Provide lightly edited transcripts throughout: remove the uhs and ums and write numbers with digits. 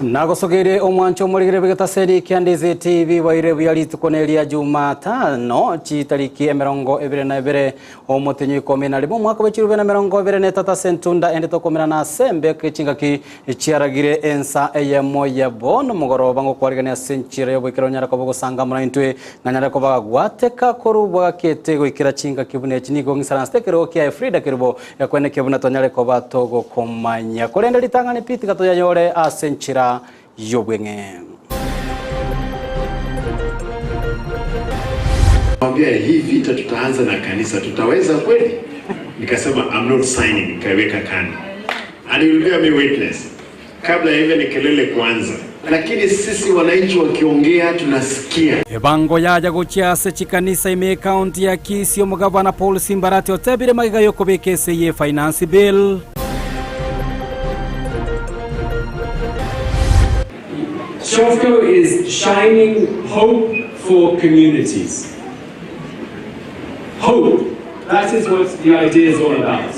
Nagosogere omwancho muligire bigataseri kya Ndizi TV waire byalitu konelia Jumatano chitariki 22 omutinyi 11 mwaka wa 2023 sentunda ende tokomera na sembe kicingaki chiaragire Ensa Eyemo ya bono mugoroba ngo kwarigania senchire yobwikiro nyara ko gusanga murantwe nganyara ko bagwateka korubwa kete goikira cinga kibune chinigo ngisana stekero kya Frida kirbo yakwene kibuna tonyare ko batogo komanya korenda litangane piti katoya yore asenchira yobwenge. Mwambia hii vita tutaanza na kanisa, tutaweza kweli? Nikasema I'm not signing, nikaweka kando. And you will bear me witness. Kabla hivi ni kelele kwanza. Lakini sisi wananchi wakiongea tunasikia. Ebango yaja guchiase chikanisa ime county ya Kisii omugavana Paul Simbarati otebire magiga yokobekese ye finance bill. Shofco is shining hope for communities. Hope, that is what the idea is all about.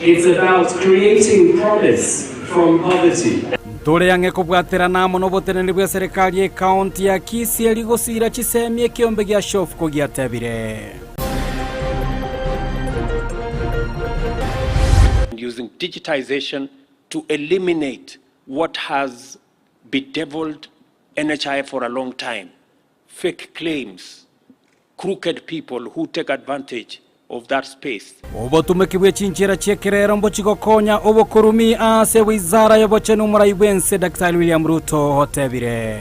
It's about creating promise from poverty. Dore yange kubwatira namo no botenene bwa serikali ya county ya Kisii ligosira chisemye kiombe gya Shofco gyatebire. Using digitization to eliminate what has bedeviled NHI for a long time. Fake claims, crooked people who take advantage of that space. Obo tumekibwe chinchira chekerera mbochiko konya obo kurumi ase wizara yobochenu muraiwense Dr. William Ruto hotebire.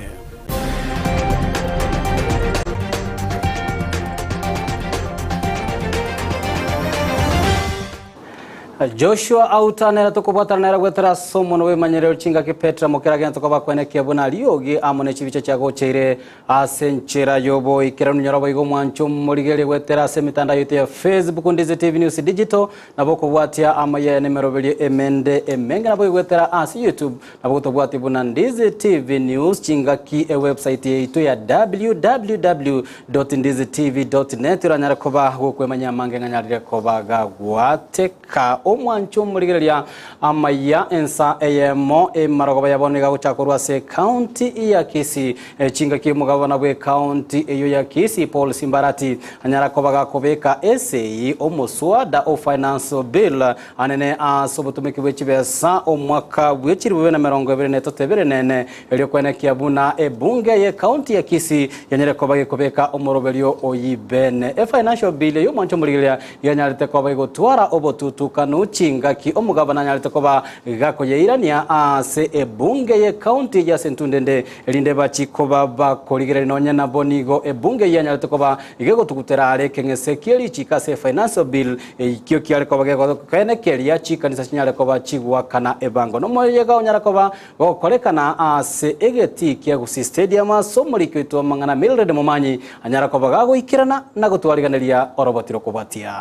Joshua Auta nera tokobata nera gwetera somo no wemanyerero chinga ki Petra mokeraga tokoba kwene kiabona liogi amone chibicho chago cheire asenchera yobo ikiranu nyorobo igo mwancho muligere gwetera semitanda yote ya Facebook Ndizi TV News Digital naboko bwatia Amayia nemerobeli emende emenge nabo gwetera as YouTube naboko tobwati buna Ndizi TV News chinga ki website yetu ya www.ndizitv.net ranyara koba kwemanya mange nganyarire koba gagwateka omwancho muligereria Amayia Ensa Eyemo emaragoba yaboneka guchakorwa se county ya Kisii chinga ki mugabana bwe county eyo ya Kisii Paul Simbarati anyara kobaga kobeka essay omuswada o finance bill anene asobotumiki bwechibesa omwaka bwechiriwe na 2023 elyo kwene kiabuna ebunge ye county ya Kisii yanyere kobaga kobeka omoroberio oyibene financial bill yo mwancho muligereria yanyarite kobaga gutwara obotutu nuchinga ki omugabana nyalite koba gakoye irania ase ebunge ye county ya Sentundende elinde bachikoba bakoligere nonya na bonigo ebunge ya nyalite koba igego tukutera arekengese kieli chikase financial bill ikyo kyale koba gego kene kelia chikanisa chinyale koba chigwa kana ebango no moyega onyara koba gokolekana ase egeti kya Gusii stadium somori kwitwa mangana Mildred Momanyi anyara koba gago ikirana na gutwariganeria orobotiro kubatia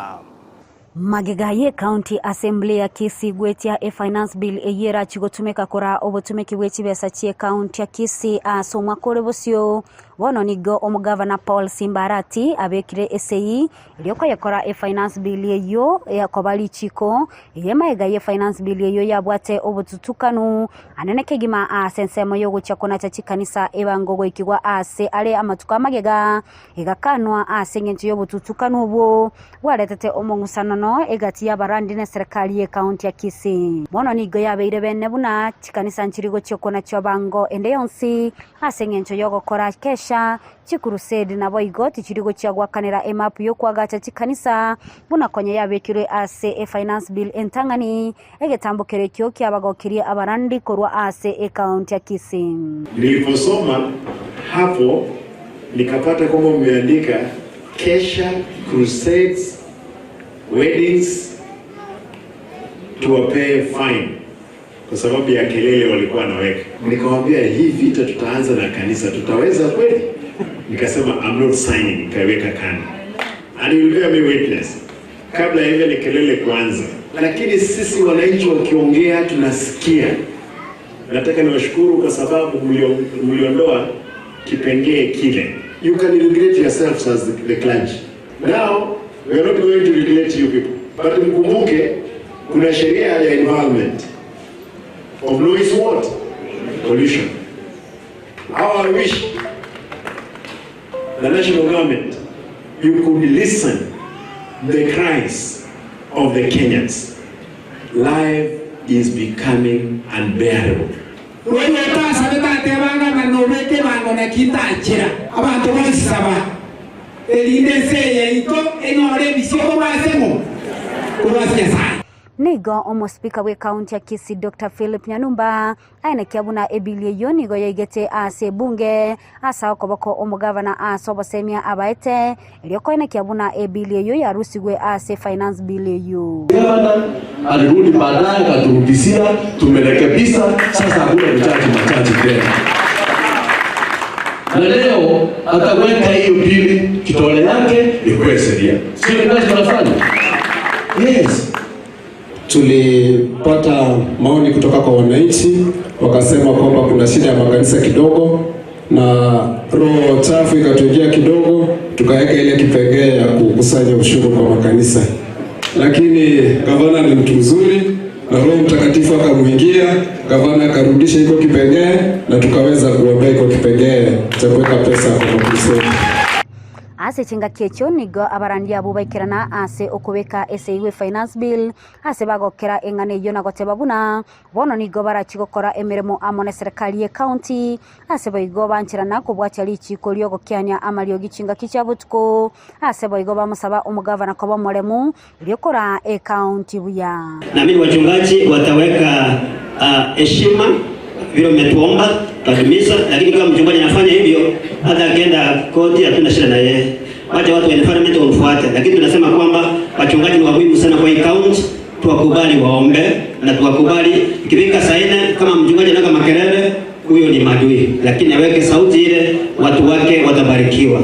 Magigaye County Assembly ya Kisii gwetia finance bill eyera chigotumeka kora obotumeki bwechibesa chie county ya Kisii asomwa kore bosio wono nigo omugavana Paul Simbarati abekire essay iliyoko yakora finance bill yeyo yakobali chiko yemaegaye finance bill yeyo yabwate obotutukanu aneneke gima asensemo yo guchakona chachikanisa ebangogo ikigwa ase ale amatuka magega igakanwa asengenje yo botutukanu bo waletete omongusano no egati ya barandi na serikali ya county ya Kisii mono nigo yabeire bene buna chikanisa nchirigo chokona chobango ende yonsi asengenje yo gukora kesha chikurusedi nabo igoti chirigo cyagwakanira emap yo kwagacha chikanisa buna konye yabekire ase finance bill entangani egetambukere kyo kyabagokiriye abarandi korwa ase county ya Kisii. Niliposoma hapo nikapata kwamba umeandika kesha, crusades, weddings tuwapee fine kwa sababu ya kelele walikuwa naweka. Nikamwambia hii vita tutaanza na kanisa, tutaweza kweli? Nikasema I'm not signing, nikaweka kando. And you will bear me witness. Kabla hivi ni kelele kwanza. Lakini sisi wananchi wakiongea tunasikia. Nataka niwashukuru kwa sababu mliondoa kipengee kile. You can regulate yourselves as the clergy. Now, we are not going to regulate you people. But mkumbuke kuna sheria ya environment. Of law is what? pollution. How I wish the national government, you could listen the cries of the Kenyans. Life is becoming unbearable. Nigo omo speaker we county ya Kisii Dr. Philip Nyanumba aina kiabuna ebilie yoni go yegete ase bunge asa okoboko omo governor asobo semia abaete iliyoko ina kiabuna ebilie yo ya rusigwe ase finance bill yo. Governor alirudi baadaye katurudisia, tumerekebisha, sasa hakuna machache tena. Na leo ataweka hiyo bili kitole yake ikuwe sheria. Sio kazi tunafanya. Yes. Tulipata maoni kutoka kwa wananchi, wakasema kwamba kuna shida ya makanisa kidogo na roho chafu ikatujia kidogo, tukaweka ile kipengele ya kukusanya ushuru kwa makanisa. Lakini gavana ni mtu mzuri na Roho Mtakatifu akamuingia, gavana akarudisha iko kipengele na tukaweza kuondoa iko kipengele cha kuweka pesa kwa kusema. Ase chinga kecho nigo abarandia bubaikirana ase okubeka SAU finance bill ase bagokera engane yo nagoteba buna bono nigo barachigokora emiremo amone serikali ye county ase boigo banchirana kubwachali chikolyo gokyanya amalyo gichinga kichabutuko ase boigo bamusaba umugavana kwa bomolemu lyokora county buya. Na mimi wachungaji wataweka heshima vile umetuomba tadumisha, lakini kama mchungaji anafanya hivyo hata akienda koti hatuna shida na yeye. Wacha watu wa environment wamfuate, lakini tunasema kwamba wachungaji ni muhimu sana kwa hii county, tuwakubali waombe na tuwakubali ikifika saa 4 kama mchungaji anaka makelele, huyo ni madui, lakini aweke sauti ile watu wake watabarikiwa.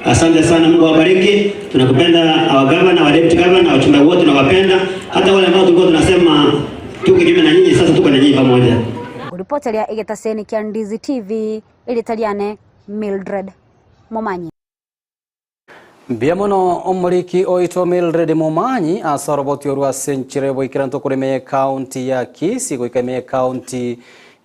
Asante sana, Mungu awabariki. Tunakupenda our governor, our deputy governor, wachungaji wote tunawapenda. Hata wale ambao tulikuwa tunasema tuko kinyume na nyinyi, sasa tuko na nyinyi pamoja. Ripoti ya Egetaseni kia Ndizi TV ilitaliane Mildred Momanyi. Biamono omuliki oito Mildred Momanyi asa roboti orwa senchire boikiranto kureme county ya Kisii goikame county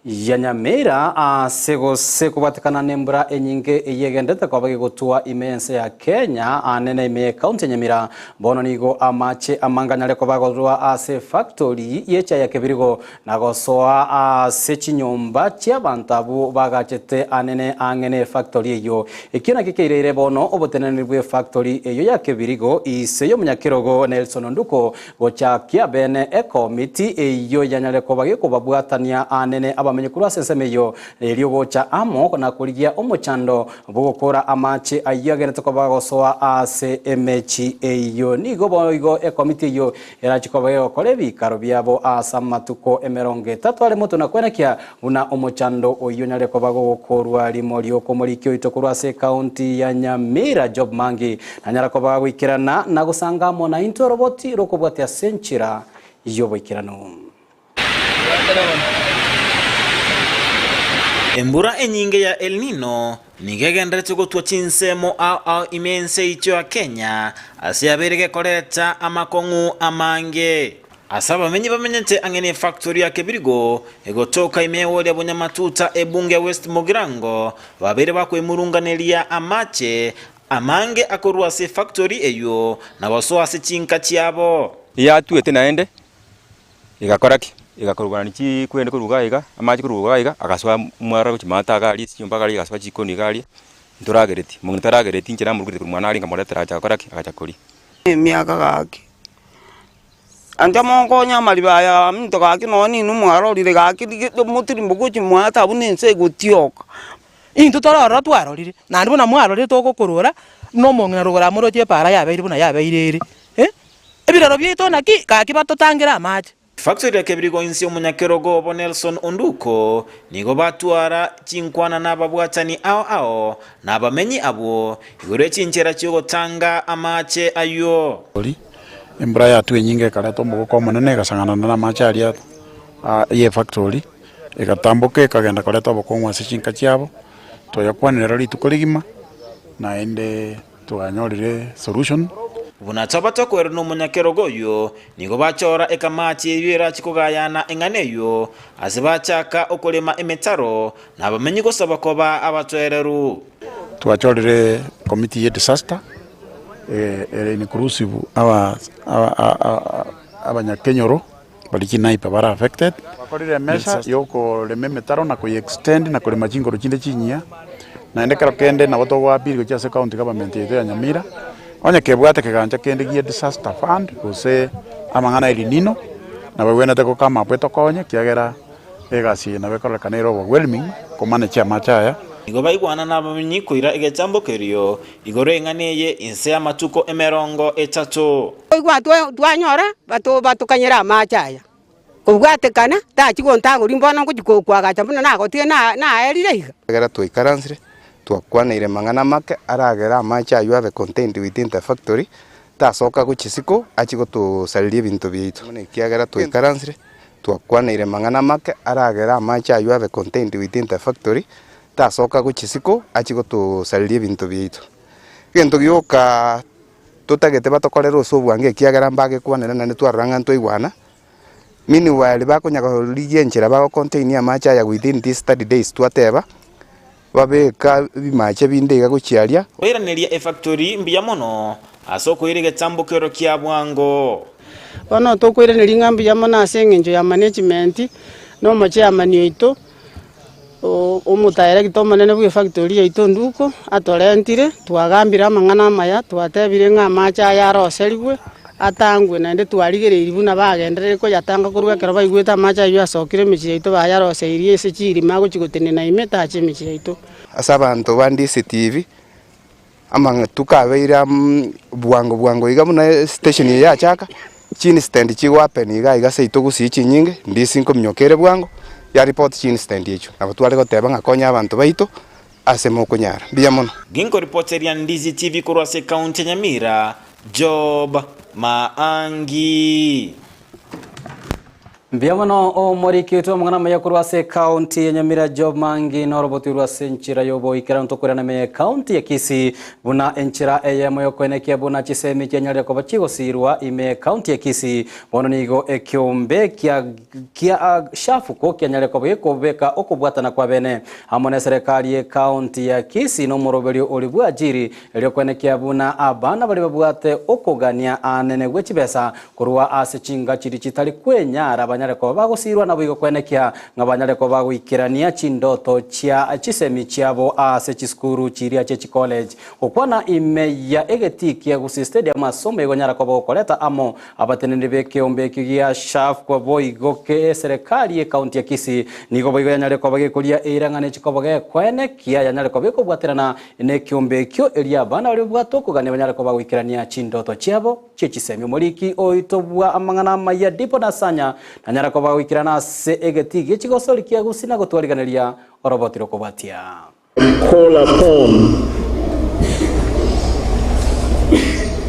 ya Nyamira sego kubatikana nembura enyinge eyegendete kwa bagi gutua imense ya Kenya anene ime county Nyamira bono nigo amache amanganyale kwa bagorwa ase factory yecha ya kebirigo nagosoa ase chinyomba chia bantabu bagachete anene angene factory eyo ikina kikeirere bono obotenene bwe factory eyo ya kebirigo iseyo munyakirogo Nelson Nduko gochakia bene committee eyo yanyale kwa bagi kubabwatania anene bamenye kurwa sensemeyo ryo gocha amo na kurigia omochando bugokora amache ayagenete ko bagosoa ase emechi eyo nigo boigo committee yo erachikobayo kolebi karobiabo asa matuko emeronge 3 ale moto nakwenekia una omochando oyo nyale ko bagokorwa limolyo komorikyo itokurwa se county ya Nyamira job mangi nanyara ko bagwikirana na gusanga mo na into roboti rokobwatia senchira iyo boikirano. Embura enyinge ya El Nino nigegendete gotwa chinsemo au imense icho ya Kenya asiaberege koreta amakongu amange asaba menye bamenyete angene factory ya kebirigo egotoka imewo ya Bunyamatuta ebunge West Mogirango babere bakwemurunganelia amache amange akorwa se factory eyo na baso ase chinka chiabo ya tuete naende igakoraki igakorwa niki kwende kuruga iga amaji kuruga iga akaswa mwara kuchimata gali cyumba gali akaswa chikoni gali nduragereti mungu taragereti ngira mu rugite mwana ari ngamora taracha koraki akachakuri miaka gaki anja mongo nyamali baya mito gaki noni numwaro rire gaki mutiri mbuguchi mwata bunense gutioka into torora twarorire nandi bona mwarorire togokorora no mongna rugora muro che para yabeire buna yabeire ebiraro byeto naki gaki batotangira amaji. Factory ya kebirigo insi omunyakerogo Nelson Nduko nigo batwara chinkwana n'ababwatani ao n'abamenyi abo igure chinchera cyo tanga amache ayo embra ya twenyinge karato mugoko munene gasangana na amache aria ye factory igatambuke kagenda karato bokongwa chinka cyabo toyakwanira rituko rigima na ende tuanyorire solution bunachobata kwerno munyakerogoyo nigo bachora ekamachi yira chikugayana enganeyo azibachaka okulema emetaro nabamenyi gosaba koba abatwereru twachorere committee ya disaster inclusive abanyakenyoro balikinaipa bara affected bakorire mesha yoko leme metaro na extend na kulema chingoro chinde chinyia na endekero kende na boto wa biri gocha county government yetu ya Nyamira onya kebwate keganja kende gia disaster fund gose amangana elinino na bwena teko kama pweto konye kiagera egasi na bekora kanero overwhelming komane cha machaya igo baigwana nabamenyi kuira egechambokerio igoro enganeye inse amatuko emerongo etato igwa twanyora batukanyira machaya kubwatekana tachigo ntaguri mbona kujikokwaga chambona nagotie na erire iga agera twikaransire twakwanire mangana make aragera amachayo ave contained within the factory tasoka guchisiko achigo tusalirie bintu bitu ne kiagera twikaransire twakwanire mangana make aragera amachayo ave contained within the factory tasoka guchisiko achigo tusalirie bintu bitu gento gioka tutagete batokorera usubwange kiagera mbage kwanera na nitwaranga ntoigwana mini wali bakonyaga ligenchera ba contain ya machaya within these 30 days twateba babeka bimache bindega guchiaria oiraneria factory mbiya mono asoko irige tambokero kia bwango bano tokwirane ngambi ya mona asengenjo ya management no mache ya manito o mutaire gitomane ne bwe factory ya itonduko atorentire twagambira mangana maya twatebire ngamacha ya roserigwe atangwe na ndi twarigereiri buna bagenderere ko yatanga kuruga kero baigweta macha yo asokire michi ito bayaroseirie ese chiri mago chigotene na imeta ache michi ito asabantu bandi CTV amanga tukabeira bwango iga muna station ya chaka chini stand chiwapen iga seito Gusii chinyinge ndi 5 myokere bwango ya report chini stand yecho abatwale goteba ngakonya abantu baito asemo kunyara biya mono ginko reporter ya Ndizi TV kurwase county Nyamira Job Maangi Mbiamano o morikitwa mungana maya kurwase county ya Nyamira Job Maangi na roboti urwase nchira yobo ikira ntokurana me county ya Kisii buna enchira Eyemo yokonekia buna chisemi kyanyalya ko bachigo sirwa ime county ya Kisii bono nigo ekyombe kya shafuko kyanyalya ko beka okubwatana kwa bene hamone serikali ya county ya Kisii no murobelio olibwa ajiri elyokonekia buna abana bali babwate okogania anene gwechibesa kurwa ase chinga chiri chitali kwenyara banyareko bagusirwa nabo igokwenekia ngabanyareko bagwikirania chindoto chia chisemi chiabo ase chiskuru chiria che college okwana imeya egetikia Gusii stadium masomo igonyarako bokoleta amo abatenende bekeombe kigia shaf kwa boigoke serikali ya county ya Kisii nigo boigonyareko bagekulia irangane chikoboge kwenekia yanyareko bekobwaterana ne kiombe kyo elia bana bali bwatoko gane banyareko bagwikirania chindoto chiabo che chisemi moliki oitobwa amangana maya dipo na sanya nanyara ko bawikirana se egeti chigosoli kia Gusii na gotwariganeria orobotiro kobatia call upon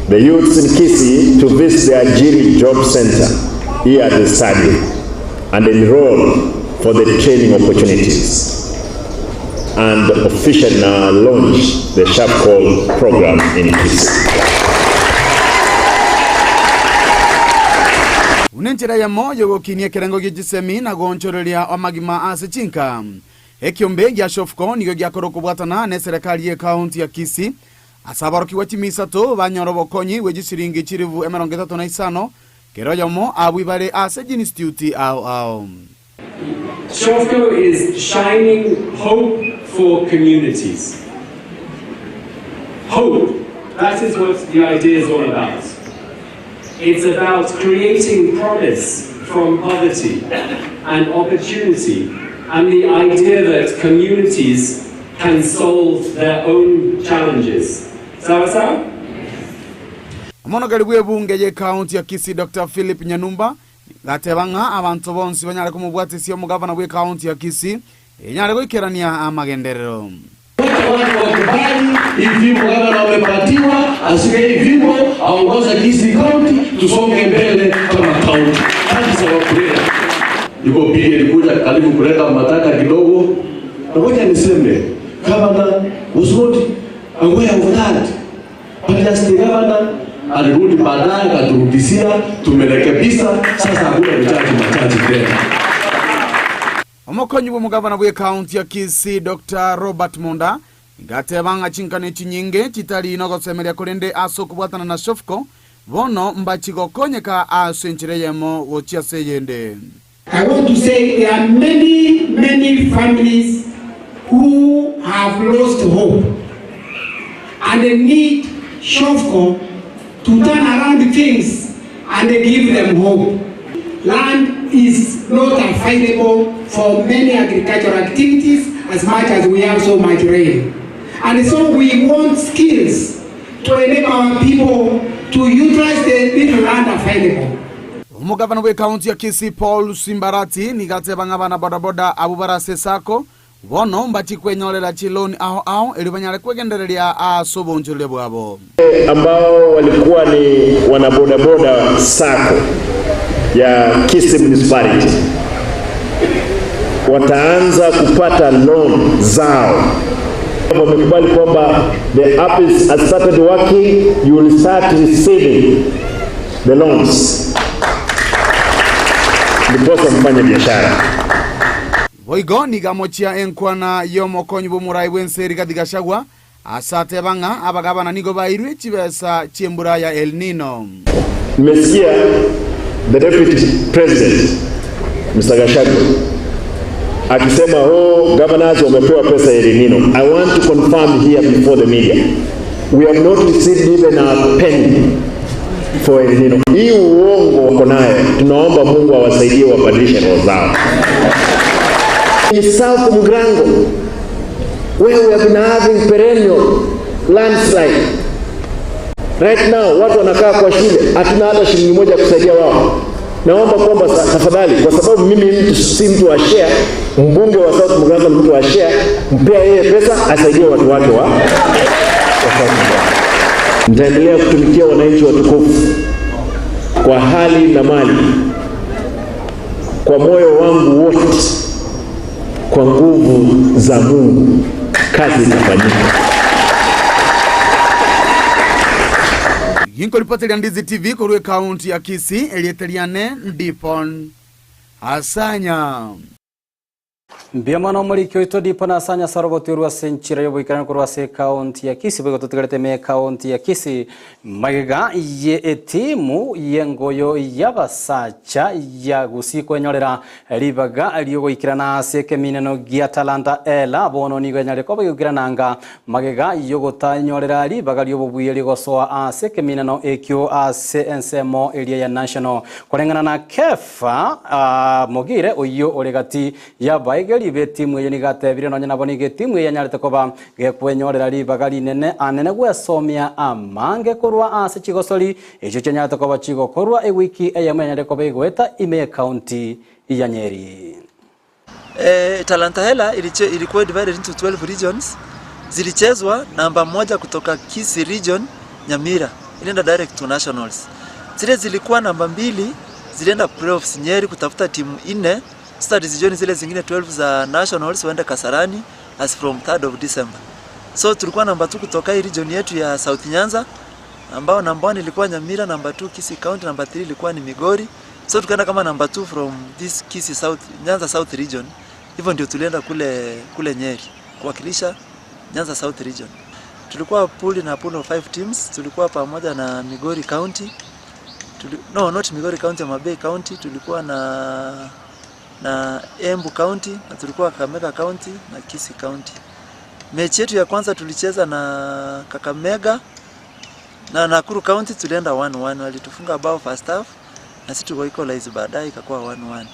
the youths in Kisii to visit the Ajiri Job Center here at the stadium and enroll for the training opportunities and officially launch the Sharp Call program in Kisii. Unenchera ya moyo gokinia kerengo gijisemi na gonchorelia amagima ase chinka ekiombe gya shofko nigo gyakoroko bwatana ne serikali ya county ya Kisii asabaroki watimisa to banyorobo konyi wejisiringi chirivu 35 keroya mo abwibale ase institute au Shofko is shining hope for communities. Hope, that is what the idea is all about. It's about creating promise from poverty and opportunity and the idea that communities can solve their own challenges. Sawa sawa? Mono galibwe bunge ye county ya Kisii Dr. Philip Nyanumba gatebanga abantu bonsi banyare kumubwatisia mugavana we county ya Kisii enyare goikerania amagenderero. Hivi mgavana wamepatiwa asiwe hivi aongoza Kisii County tusonge mbele kama county. Hadi sababu yuko bili alikuja karibu kuleta mataka kidogo. Ngoja niseme governor was not aware of that. But as the governor alirudi baadaye akaturudishia, tumerekebisha, sasa hakuna machaji tena. Omokonyi bw'omugavana bwe county ya Kisii Dr. Robert Munda ngatebanga chinkane chinyinge chitali nogosemeria kurende aso kubwatana na shofko bono mbachigokonyeka aso enchire Eyemo wochia seyende. I want to say there are many families who have lost hope and they need Shofko to turn around things and they give them hope. Land is not available for many agricultural activities as much as we have so much rain. And so we want skills to enable our people to utilize the little land available. Umugavana bwe county ya Kisii Paul Simbarati nigatebanga bana bodaboda abubara sesako bono mbachikwenyorera chiloni aho elibanyale kwegendereria asobonjole bwabo ambao walikuwa ni wanabodaboda sako ya Kisii municipality wataanza kupata loan zao. Wamekubali kwamba the app has started working, you will start receiving the loans. Ndiposa mfanye biashara. Boigo nigamochia enkwana yomokonyi bumurai bwenseri kadigashagwa asate banga abagabana nigo bairwe chibesa chiembura ya El Nino. Mmesikia the deputy president Mr. Gachagua akisema governors wamepewa pesa ya El Nino. I want to confirm here before the media, we have not received even a penny for El Nino. Hii uongo wako naye, tunaomba Mungu awasaidie wabadilishe roho zao. In South Mugrango, where we have been having perennial landslide, right now watu wanakaa kwa shule, hatuna hata shilingi moja kusaidia wao. Naomba kwamba tafadhali, kwa sababu mimi si mtu wa share, mbunge wa South Mugrango ni mtu wa share, mpea yeye pesa asaidie watu wake wa South Mugrango. Nitaendelea kutumikia wananchi watukufu kwa hali na mali, kwa moyo wangu wote, kwa nguvu za Mungu. Kazi itafanyika. Yinko ripoti ya Ndizi TV kwa county ya Kisii elieteliane Ndipon Asanya. Mbiamano muri kyoito dipona asanya sarobotirwa senchira yoboikana kurwa se county ya Kisii bego tutegerete me county ya Kisii magega ye etimu yengoyo yabasacha ya Gusii kwenyorera ribaga aliyogoikirana se kemineno gia talanta ela bono niganyare ko bagikirana magega yogotanyorera ribaga liyobubuye ligosoa ase kemineno ekyo ase ensemo area ya national korengana na kefa mogire oyo oregati ya baigeri betimu ye nigatebire no nyana boni getimu ye nyarete koba gekwenyorera ribaga linene anene gwesomia amange korwa ase chigosori echo chenyarete koba chigokorwa ewiki Eyemo nyarete koba igweta ime county ya Nyeri. Talanta hela ilikuwa divided into 12 regions. Zilichezwa namba 1 kutoka Kisii region Nyamira ilienda direct to nationals. Zile zilikuwa namba 2 zilienda playoffs Nyeri kutafuta timu 4. Start region zile zingine 12 za nationals waende Kasarani as from 3rd of December. So tulikuwa namba 2 kutoka hii region yetu ya South Nyanza ambao namba 1 ilikuwa Nyamira, namba 2 Kisii County, namba 3 ilikuwa ni Migori. So tukaenda kama namba 2 from this Kisii South Nyanza South region. Hivyo ndio tulienda kule Nyeri kuwakilisha Nyanza South region. Tulikuwa pool na pool of 5 teams. Tulikuwa pamoja na Migori County. Not Migori County, Mabei County. Tulikuwa na Embu County, na tulikuwa Kakamega County na Kisii County. Mechi yetu ya kwanza tulicheza na Kakamega na Nakuru County, tulienda 1-1. Walitufunga bao first half na sisi tuko equalize baadaye ikakuwa 1-1.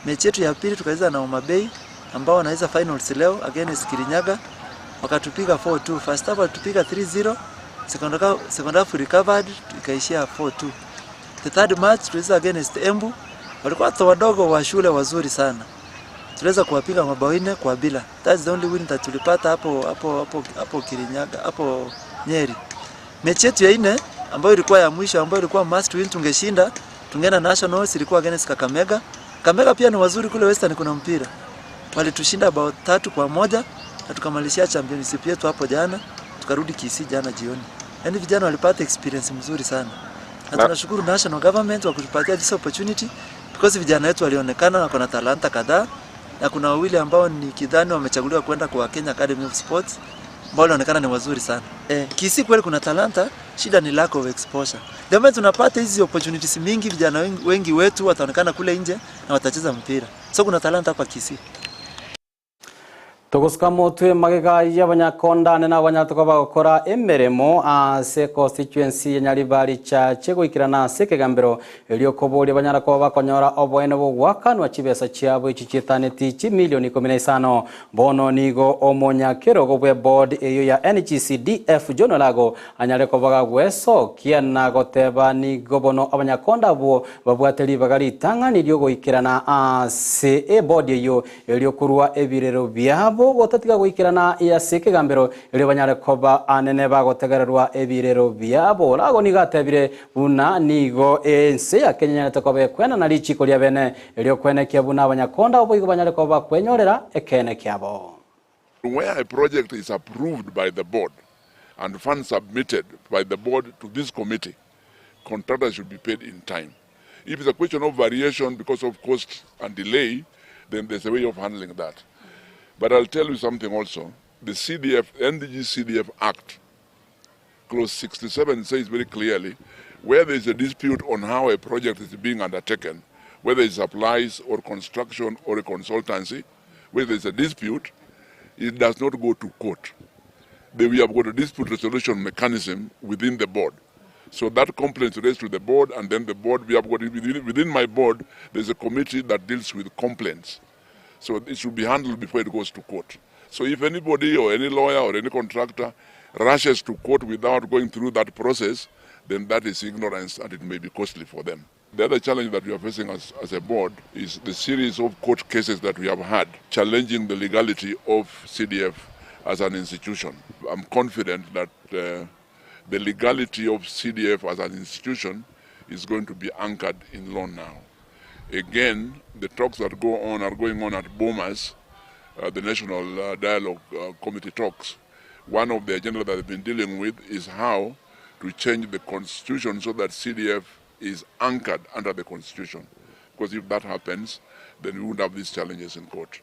Mechi yetu ya pili tukacheza na Mabei ambao wanaweza finals leo against Kirinyaga. Wakatupiga 4-2. First half walitupiga 3-0. Second half recovered ikaishia 4-2. The third match tulicheza against Embu. Walikuwa watu wadogo wa shule wazuri sana. Tuliweza kuwapiga mabao 4 kwa bila. That's the only win that tulipata hapo Kirinyaga, hapo Nyeri. Mechi yetu ya 4 ambayo ilikuwa ya mwisho, ambayo ilikuwa must win, tungeshinda, tungeenda nationals, ilikuwa against Kakamega. Kakamega pia ni wazuri kule Western, kuna mpira. Walitushinda bao 3-1 na tukamalizia championship yetu hapo jana, tukarudi Kisii jana jioni. Yaani vijana walipata experience mzuri sana. Na tunashukuru national government kwa kutupatia this opportunity because vijana wetu walionekana na kuna talanta kadhaa na kuna wawili ambao ni kidhani wamechaguliwa kwenda kwa Kenya Academy of Sports ambao wanaonekana ni wazuri sana. Kisii kweli kuna talanta, shida ni lack of exposure. Ndio tunapata hizi opportunities mingi, vijana wengi wetu wataonekana kule nje na watacheza mpira. So kuna talanta hapa Kisii. Tugusuka mutwe magega y'abanyakonda na abanyatuko bagokora emeremo ase constituency ya Nyaribari chache gwikirana ase kegambero elio kobori abanyarako bakonyora obwene bugwakanwa chibesa chiabo ichichitaneti chi milioni 15 bono nigo omonyakero gobwe board eyo ya NGCDF Jonolago anyareko bagagweso kiana goteba nigo bono abanyakonda bo babwateri bagari tangani ryo gwikirana ase board eyo elio kurwa ebirero byabo gotatiga gwikirana ya seke gambero ile banyarekoba anene bagotegererwa ebirero byabo lago nigatebire buna nigo ense ya Kenya netakobe kwena na lichiko lya bene ile kwene kya buna abanyakonda obo banyarekoba kwenyorera ekene kyabo. Where a project is approved by the board and funds submitted by the board to this committee, contractors should be paid in time. If it's a question of variation because of cost and delay, then there's a way of handling that. But I'll tell you something also. The NDG CDF Act, clause 67 says very clearly, where there is a dispute on how a project is being undertaken, whether it's supplies or construction or a consultancy, where there is a dispute, it does not go to court. We have got a dispute resolution mechanism within the board. So that complaint is raised to the board, and then the board, we have got within my board, there's a committee that deals with complaints. So it should be handled before it goes to court. So if anybody or any lawyer or any contractor rushes to court without going through that process, then that is ignorance and it may be costly for them. The other challenge that we are facing as a board is the series of court cases that we have had challenging the legality of CDF as an institution. I'm confident that the legality of CDF as an institution is going to be anchored in law now. Again, the talks that are going on at Bomas, the National Dialogue Committee talks. One of the agenda that they've been dealing with is how to change the constitution so that CDF is anchored under the constitution. Because if that happens, then we won't have these challenges in court.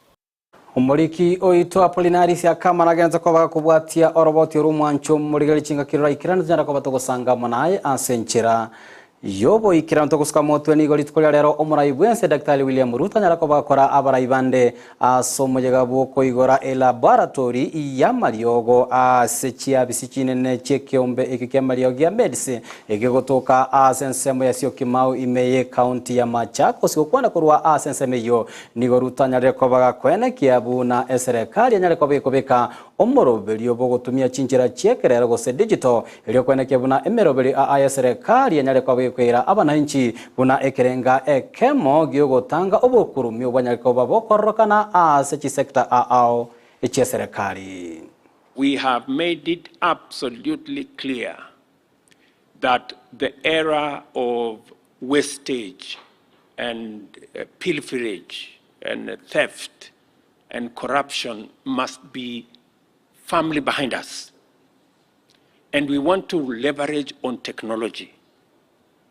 Umuriki oito Apolinari sia kamana genza ko kubwatia oroboti rumwancho murigari chinga kirora ikirana jara ko batogosanga monaye asenchera yobo ikiranto kusuka motwe ni goli tukolia lero omurai bwense Dr. William Ruto nyarako bakora abarayibande asomojega boko igora laboratory ya mariogo asechia bisikinene chekiombe ikikemariogo ya medicine egegotoka asensemo ya sio kimau imeye county ya Machakos sikokwana kurwa asensemo yo nigo Ruto nyarako bagakwene kiabu na serikali nyarako bekobeka omorobeli obogotumia chinjira chekerero gose digital elio kwene kiabu na emerobeli a serikali nyarako kwera abananchi buna ekerenga ekemo giogotanga obokurumi obanyariko babokorokana ase sector ao eche serikali. We have made it absolutely clear that the era of wastage and pilferage and theft and corruption must be firmly behind us. And we want to leverage on technology.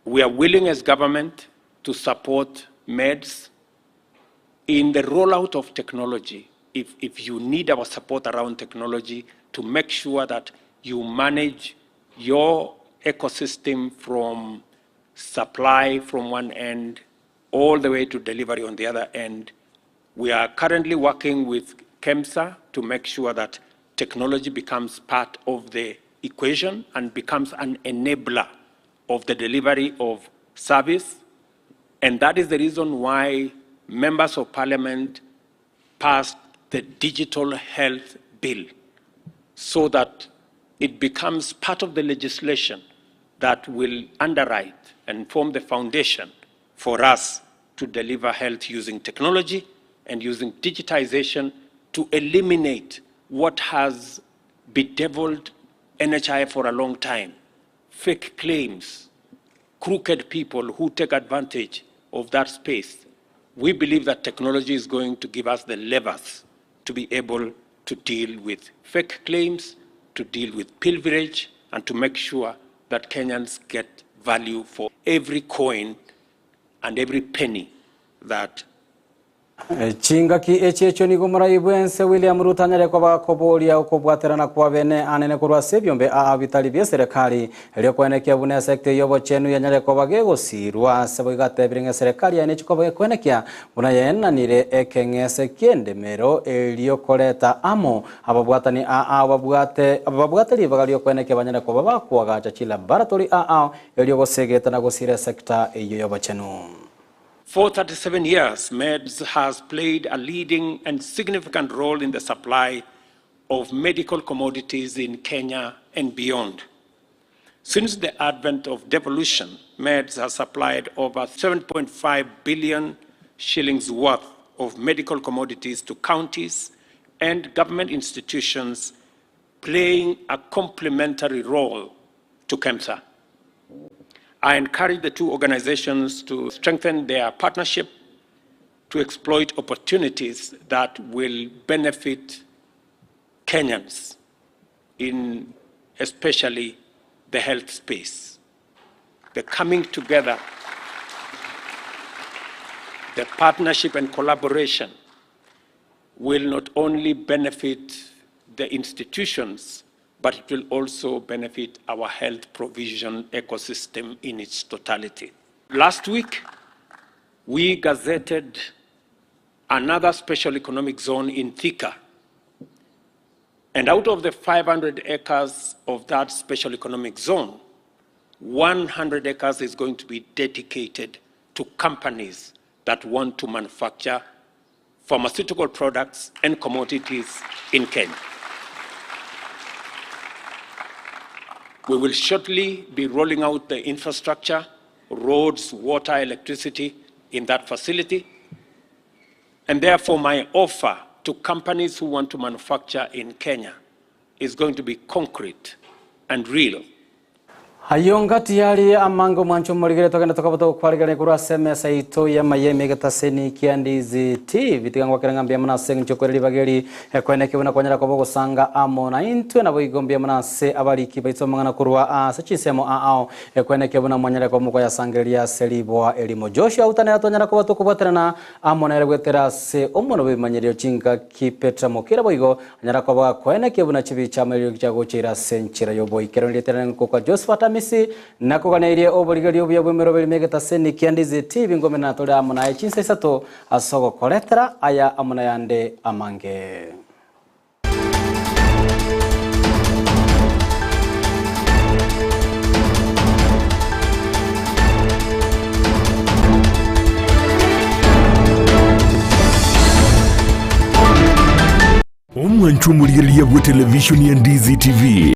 We are willing as government to support MEDS in the rollout of technology. If you need our support around technology to make sure that you manage your ecosystem from supply from one end all the way to delivery on the other end. We are currently working with KEMSA to make sure that technology becomes part of the equation and becomes an enabler of the delivery of service. And that is the reason why members of parliament passed the digital health bill, so that it becomes part of the legislation that will underwrite and form the foundation for us to deliver health using technology and using digitization to eliminate what has bedeviled NHI for a long time. Fake claims, crooked people who take advantage of that space. We believe that technology is going to give us the levers to be able to deal with fake claims, to deal with pilferage, and to make sure that Kenyans get value for every coin and every penny that chingaki echecho ni gumuraibu Ense William Ruto nyare kwa koboria ukubwaterana kwa bene anene kurwa sebyombe abitali bya serikali elio kwenekia bune sekta yobo chenu ya nyare kwa bagegosirwa sebo igatebiringa serikali ya nechiko bagekwenekia buna yenanire ekengese kiendemero elio koleta amo ababwatani ababwate libagalio kwenekia banyare kwa babakwaga cha laboratory elio gosegeta na gosire sekta iyo yobo chenu. For 37 years, MEDS has played a leading and significant role in the supply of medical commodities in Kenya and beyond. Since the advent of devolution, MEDS has supplied over 7.5 billion shillings worth of medical commodities to counties and government institutions, playing a complementary role to KEMSA. I encourage the two organizations to strengthen their partnership to exploit opportunities that will benefit Kenyans, in especially the health space. The coming together, the partnership and collaboration will not only benefit the institutions, but it will also benefit our health provision ecosystem in its totality. Last week, we gazetted another special economic zone in Thika. And out of the 500 acres of that special economic zone, 100 acres is going to be dedicated to companies that want to manufacture pharmaceutical products and commodities in Kenya. We will shortly be rolling out the infrastructure, roads, water, electricity in that facility. And therefore, my offer to companies who want to manufacture in Kenya is going to be concrete and real. Hayongati yali amango mwancho murigere tokenda tokabato kwarigane kurwa SMS ito ya mayeme gataseni Ndizi TV tigangwa kirangambia mna sengi chokoreli bageri kweneke buna kwanyara kobogo sanga amo na intwe na boigombia mna se abaliki baitso mangana kurwa sachisemo kweneke buna mwanyara ko muko ya sangelia seliboa elimo Joshua Auta na tonyara ko batoko baterana amo na regwetera se omono bimanyerio chinga kipetra mokira boigo anyara ko ba kweneke buna chibi chamelio chago chira senchira yobo ikero letera ko kwa Josephat Amisi nakuganairie oboligario bya bwemero belimegeta seni Ndizi TV ngome na tole amuna echinsa isato asogo koletera aya amuna yande amange. Omwanchu muligelia bwa television ya Ndizi TV.